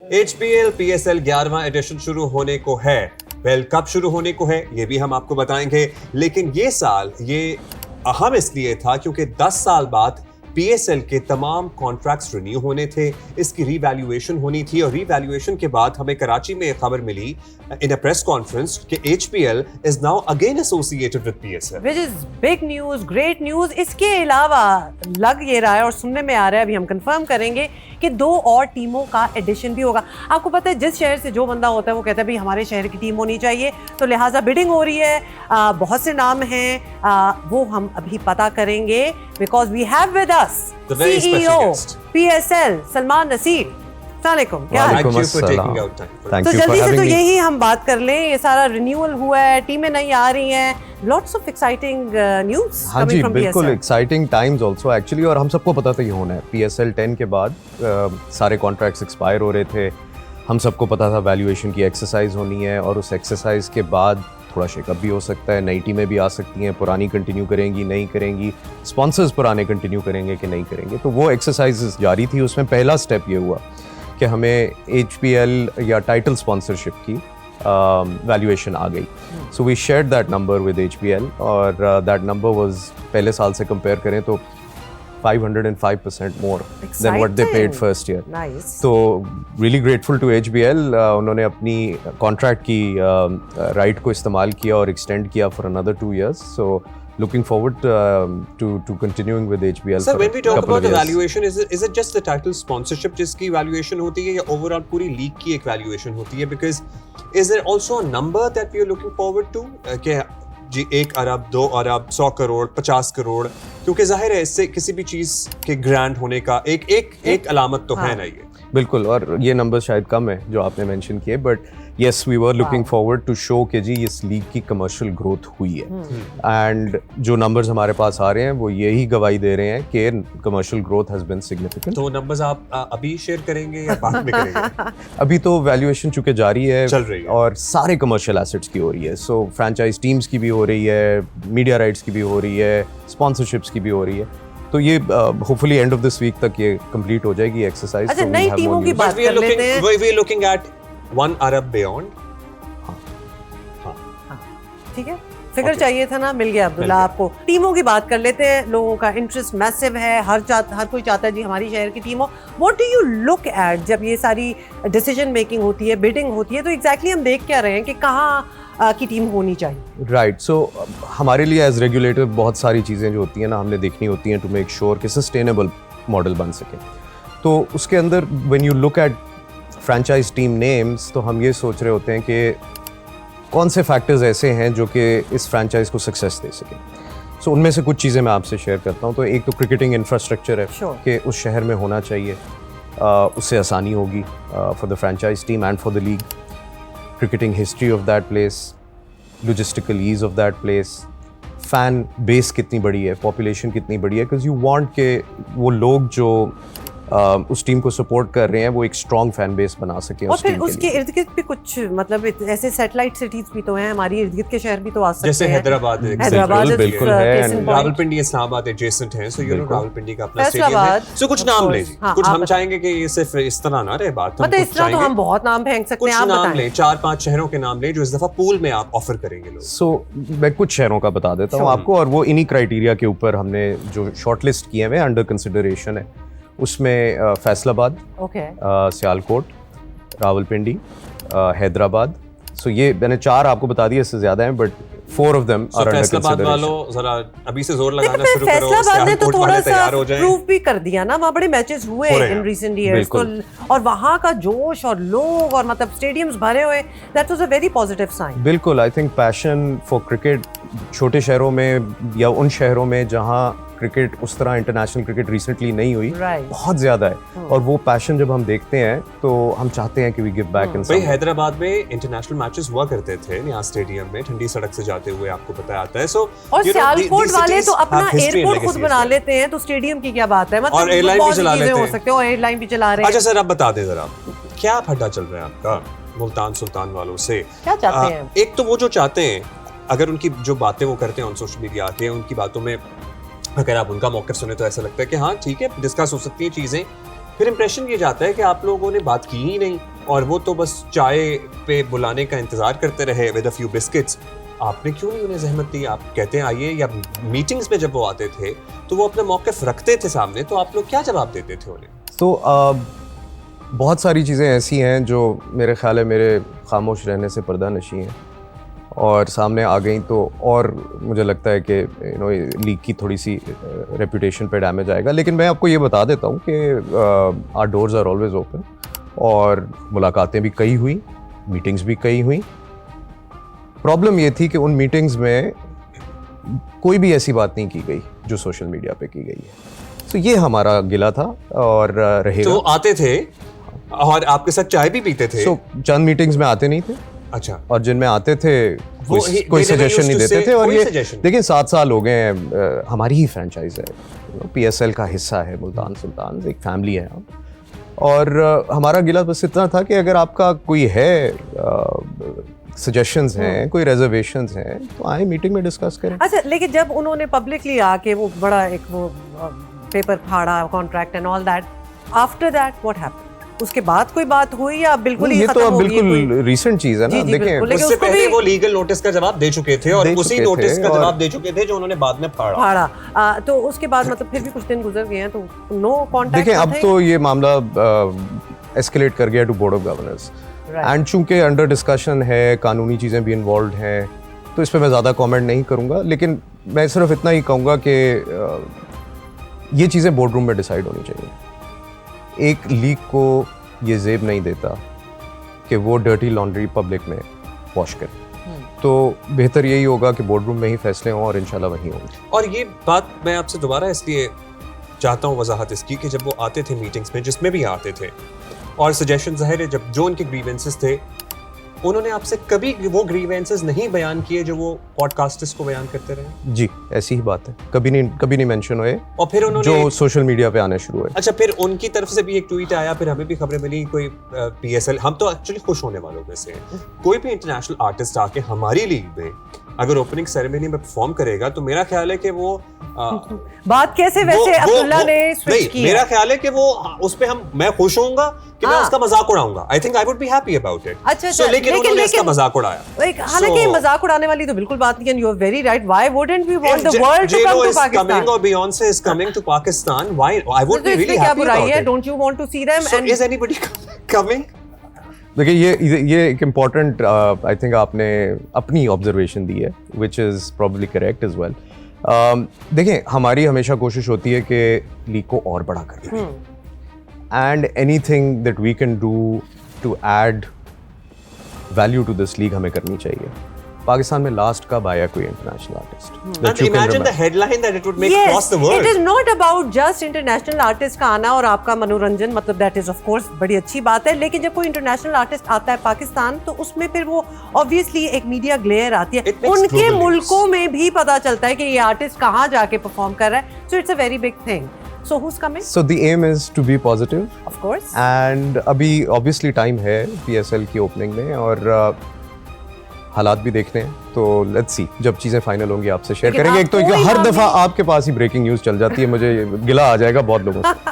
HPL PSL 11वां addition शुरू होने को है। वेल, कब शुरू होने को है ये भी हम आपको बताएंगे, लेकिन ये साल ये अहम इसलिए था क्योंकि 10 साल बाद PSL के तमाम कॉन्ट्रैक्ट्स रिन्यू होने थे, इसकी रीवैल्यूएशन होनी थी और रीवैल्यूएशन के बाद हमें कराची में खबर मिली इन अ प्रेस कॉन्फ्रेंस कि HPL is now again associated with PSL, which is big news, great news. इसके अलावा लग ये रहा है और सुनने में आ रहा है, अभी हम कंफर्म करेंगे कि 2 और टीमों का एडिशन भी होगा। आपको पता है जिस शहर से जो बंदा होता है वो कहता है भाई हमारे शहर की टीम होनी चाहिए, तो लिहाजा बिडिंग हो रही है। बहुत से नाम हैं, वो हम अभी पता करेंगे because we have with us CEO PSL Salman Naseer. अस्सलामुअलैकुम, क्या हाल? Thank you for taking out time. तो जल्दी से तो यही हम बात कर लें, ये सारा रिन्यूअल हुआ है, टीमें नई आ रही हैं, lots of exciting news coming from PSL। बिल्कुल एक्साइटिंग टाइम्स आल्सो एक्चुअली, और हम सबको पता था ये होना है। PSL 10 के बाद सारे कॉन्ट्रैक्ट्स एक्सपायर हो रहे थे, हम सबको पता था वैल्यूएशन की एक्सरसाइज होनी है और उस एक्सरसाइज के बाद थोड़ा शेकअप भी हो सकता है, नई टीमें भी आ सकती हैं, पुरानी कंटिन्यू करेंगी नहीं करेंगी, स्पॉन्सर्स पुराने कंटिन्यू करेंगे कि नहीं करेंगे, तो वो एक्सरसाइज जारी थी। उसमें पहला स्टेप ये हुआ कि हमें HPL या टाइटल स्पॉन्सरशिप की वैल्यूएशन आ गई। So we shared that number with HPL और दैट नंबर वाज पहले साल से कंपेयर करें तो 505% more than what they paid first year. Nice. So really grateful to HBL. उन्होंने अपनी कॉन्ट्रैक्ट की राइट को इस्तेमाल किया और एक्सटेंड किया for another 2 years. So looking forward to continuing with HBL. Sir, for when we a talk couple about of the years. valuation, is it just the title sponsorship जिसकी valuation होती है या overall पूरी league की एक valuation होती है? Because is there also a number that we are looking forward to? कि जी 1 अरब 2 अरब 100 करोड़ 50 करोड़, क्योंकि जाहिर है इससे किसी भी चीज के ग्रांड होने का एक अलामत तो है ना ये। बिल्कुल, और ये नंबर शायद कम है जो आपने मेंशन किए, but yes we were looking forward to show कि जी इस लीग की कमर्शियल ग्रोथ हुई है एंड जो नंबर्स हमारे पास आ रहे हैं वो यही गवाही दे रहे हैं कि commercial growth has been significant. तो नंबर्स आप अभी शेयर करेंगे या बाद में करेंगे? अभी तो वैल्यूएशन चूंकि जारी है, चल रही है और सारे कमर्शियल एसेट्स की हो रही है, सो फ्रेंचाइज टीम्स की भी हो रही है, मीडिया राइट्स की भी हो रही है, स्पॉन्सरशिप्स की भी हो रही है, तो ये hopefully end of this week तक ये कंप्लीट हो जाएगी एक्सरसाइज। अच्छा, नई टीमों की बात कर लेते हैं। We are looking at 1 Arab beyond. ठीक है, फिगर चाहिए था ना, मिल गया अब्दुल्ला आपको। टीमों की बात कर लेते हैं, लोगों का इंटरेस्ट मैसिव है, हर कोई चाहता है जी हमारी शहर की टीम हो। What do you look at जब ये सारी डिसीजन मेकिंग होती है, बिडिंग होती है, तो एग्जैक्टली हम देख क्या रहे हैं कि कहाँ की टीम होनी चाहिए? राइट, सो हमारे लिए एज रेगुलेटर बहुत सारी चीज़ें जो होती हैं ना हमने देखनी होती हैं टू मेक श्योर कि सस्टेनेबल मॉडल बन सके। तो उसके अंदर when you look at franchise team names, तो हम ये सोच रहे होते हैं कि कौन से फैक्टर्स ऐसे हैं जो कि इस फ्रेंचाइज को सक्सेस दे सके। सो उनमें से कुछ चीज़ें मैं आपसे शेयर करता हूँ। तो एक तो क्रिकेटिंग इंफ्रास्ट्रक्चर है कि उस शहर में होना चाहिए, उससे आसानी होगी for the franchise team and for the league. Cricketing history of that place, logistical ease of that place, fan base कितनी बड़ी है, पॉपुलेशन कितनी बड़ी है, बिकॉज यू वांट के वो लोग जो उस टीम को सपोर्ट कर रहे हैं वो एक स्ट्रॉन्ग फैन बेस बना सके। और फिर उसके इर्द गिर्द भी कुछ मतलब ऐसे सैटेलाइट सिटीज भी तो हैं, हमारी इर्द गिर्द के शहर भी तो आ सकते हैं, जैसे हैदराबाद बिल्कुल है, रावलपिंडी इस्लामाबाद एडजेसेंट है, सो यू नो रावलपिंडी का अपना स्टेडियम है। सो कुछ नाम ले जी, कुछ हम चाहेंगे कि ये सिर्फ इस तरह ना रहे बात, मतलब इस तरह तो हम बहुत नाम फेंक सकते हैं। आप नाम ले, 4-5 शहरों के नाम ले जो इस दफा पूल में आप ऑफर करेंगे लोग। सो मैं कुछ शहरों का बता देता हूँ आपको, और वो इन्हीं क्राइटेरिया के ऊपर हमने जो शॉर्टलिस्ट किए हुए अंडर कंसिडरेशन है, उसमें फैसलाबाद, सियालकोट, रावलपिंडी, हैदराबाद। सो ये मैंने 4 आपको बता दिए, इससे ज्यादा हैं, but 4 of them are under consideration. वालों जरा अभी से जोर लगाना शुरू करो, फैसलाबाद ने तो थोड़ा सा तैयार हो जाएं। प्रूव भी कर दिया ना, वहाँ बड़े मैचेस हुए इन रीसेंट इयर्स, और वहाँ का जोश और लोग और मतलब स्टेडियम्स भरे हुए, that was a very positive sign. बिल्कुल, I think passion for cricket छोटे शहरों में या उन शहरों में जहाँ क्रिकेट उस तरह इंटरनेशनल क्रिकेट रिसेंटली नहीं हुई, बहुत ज्यादा है, और वो पैशन जब हम देखते हैं तो हम चाहते हैं कि वी गिव बैक इन सम। भाई हैदराबाद में इंटरनेशनल मैचेस हुआ करते थे नया स्टेडियम में, ठंडी सड़क से जाते हुए, आपको पता आता है। सो और सियालकोट वाले तो अपना एयरपोर्ट खुद बना लेते हैं, तो स्टेडियम की क्या बात है, मतलब और एयरलाइन भी चला लेते हैं, हो सकते हो एयरलाइन भी चला रहे हैं। अच्छा सर, आप बता दें जरा क्या फड्डा चल रहा है आपका मुल्तान सुल्तान वालों से? क्या चाहते हैं? एक तो वो जो चाहते हैं, अगर उनकी जो बातें वो करते हैं ऑन सोशल मीडिया के, उनकी बातों में अगर आप उनका मौक़िफ़ सुने तो ऐसा लगता है कि हाँ ठीक है डिस्कस हो सकती हैं चीज़ें, फिर इंप्रेशन ये जाता है कि आप लोगों ने बात की ही नहीं, और वो तो बस चाय पे बुलाने का इंतजार करते रहे विद अ फ्यू बिस्किट्स। आपने क्यों नहीं उन्हें जहमत दी? आप कहते हैं आइए, या मीटिंग्स में जब वो आते थे तो वो अपना मौक़िफ़ रखते थे सामने, तो आप लोग क्या जवाब देते थे उन्हें? तो बहुत सारी चीज़ें ऐसी हैं जो मेरे ख्याल है मेरे खामोश रहने से पर्दा नशी हैं, और सामने आ गई तो और मुझे लगता है कि लीग की थोड़ी सी रेपुटेशन पे डैमेज आएगा। लेकिन मैं आपको ये बता देता हूँ कि our doors are always open, और मुलाकातें भी कई हुई, मीटिंग्स भी कई हुई। प्रॉब्लम ये थी कि उन मीटिंग्स में कोई भी ऐसी बात नहीं की गई जो सोशल मीडिया पे की गई है। तो ये हमारा गिला था और रहेगा। तो आते थे और आपके साथ चाय भी पीते थे? चंद मीटिंग्स में आते नहीं थे, अच्छा, और जिनमें आते थे कोई सजेशन नहीं देते थे। और ये देखिए 7 साल हो गए हैं, हमारी ही फ्रेंचाइज है, PSL का हिस्सा है मुल्तान सुल्तान, एक फैमिली है हम। और हमारा गिला बस इतना था कि अगर आपका कोई है सजेशंस हैं, कोई रिजर्वेशंस हैं, तो आए मीटिंग में डिस्कस करें। अच्छा, लेकिन जब उन्होंने पब्लिकली आके वो बड़ा एक वो पेपर फाड़ा, contract and all that, after that what happened? उसके बाद कोई बात हुई या बिल्कुल ही ये खत्म तो अब हो गई? बिल्कुल रीसेंट चीज है ना। देखें, उससे पहले वो लीगल नोटिस का जवाब दे चुके थे, और उसी नोटिस का जवाब दे चुके थे जो उन्होंने बाद में फाड़ा। तो उसके बाद मतलब फिर भी कुछ दिन गुजर गए हैं, तो नो कांटेक्ट। देखें, अब तो ये मामला एस्केलेट कर गया to board of governors, and चूंकि अंडर डिस्कशन है, कानूनी चीज़ें भी इन्वॉल्व हैं, तो इस पर मैं ज़्यादा कमेंट नहीं करूँगा। लेकिन मैं सिर्फ इतना ही कहूँगा कि ये चीज़ें बोर्ड रूम में डिसाइड होनी चाहिए। एक लीग को ये जेब नहीं देता कि वो डर्टी लॉन्ड्री पब्लिक में वॉश करे, तो बेहतर यही होगा कि बोर्ड रूम में ही फैसले हों, और इंशाल्लाह वहीं होंगे। और ये बात मैं आपसे दोबारा इसलिए चाहता हूँ वजाहत इसकी कि जब वो आते थे मीटिंग्स में, जिसमें भी आते थे, और सजेशन ज़ाहिर है जब जो उनके ग्रीवेंसेस थे, उन्होंने आपसे कभी वो ग्रीवेंसेस नहीं बयान किए जो वो पॉडकास्टर्स को बयान करते रहे? जी, ऐसी ही बात है, कभी नहीं मेंशन हुए, और फिर उन्होंने जो सोशल मीडिया पे आने शुरू हुए। अच्छा, फिर उनकी तरफ से भी एक ट्वीट आया, फिर हमें भी खबरें मिली, कोई PSL, हम तो एक्चुअली खुश होने वालों में से, कोई भी इंटरनेशनल आर्टिस्ट आके हमारी लीग में अगर ओपनिंग सेरेमनी में परफॉर्म करेगा, तो मेरा ख्याल है कि वो बात कैसे वैसे अब्दुल्ला ने स्विच की, मेरा ख्याल है कि वो उस पे मैं खुश होऊंगा कि मैं उसका मजाक उड़ाऊंगा। I think I would be happy about it. अच्छा, लेकिन उन्होंने इसका मजाक उड़ाया। हालांकि मजाक उड़ाने वाली तो बिल्कुल बात नहीं है, you are very right. Why wouldn't we want the world to come to Pakistan? और Beyonce is coming to Pakistan. Why? I would be really happy about it. Don't you want to see them? So is anybody coming? देखिए, ये एक important I think आपने अपनी observation दी है, which is probably correct as well. देखिए, हमारी हमेशा कोशिश होती है कि लीग को और बड़ा करें, and anything that we can do to add value to this league हमें करनी चाहिए। पाकिस्तान में लास्ट कब आया कोई international artist? And imagine the headline that it would make across the world. It is not about just international artist का आना और आपका मनोरंजन, मतलब that is of course बड़ी अच्छी बात है, लेकिन जब कोई इंटरनेशनल आर्टिस्ट आता है पाकिस्तान, तो उसमें फिर वो obviously एक मीडिया ग्लेयर आती है, उनके मुल्कों में भी पता चलता है कि ये आर्टिस्ट कहाँ जाके परफॉर्म कर रहा है। So it's a very big thing. So who's coming? So the aim is to be positive. Of course. And अभी obviously time है PSL की ओपनिंग में, और हालात भी देखने हैं, तो लेट्स सी, जब चीज़ें फाइनल होंगी आपसे शेयर करेंगे। एक तो हर दफ़ा आपके पास ही ब्रेकिंग न्यूज़ चल जाती है, मुझे गिला आ जाएगा बहुत लोगों से।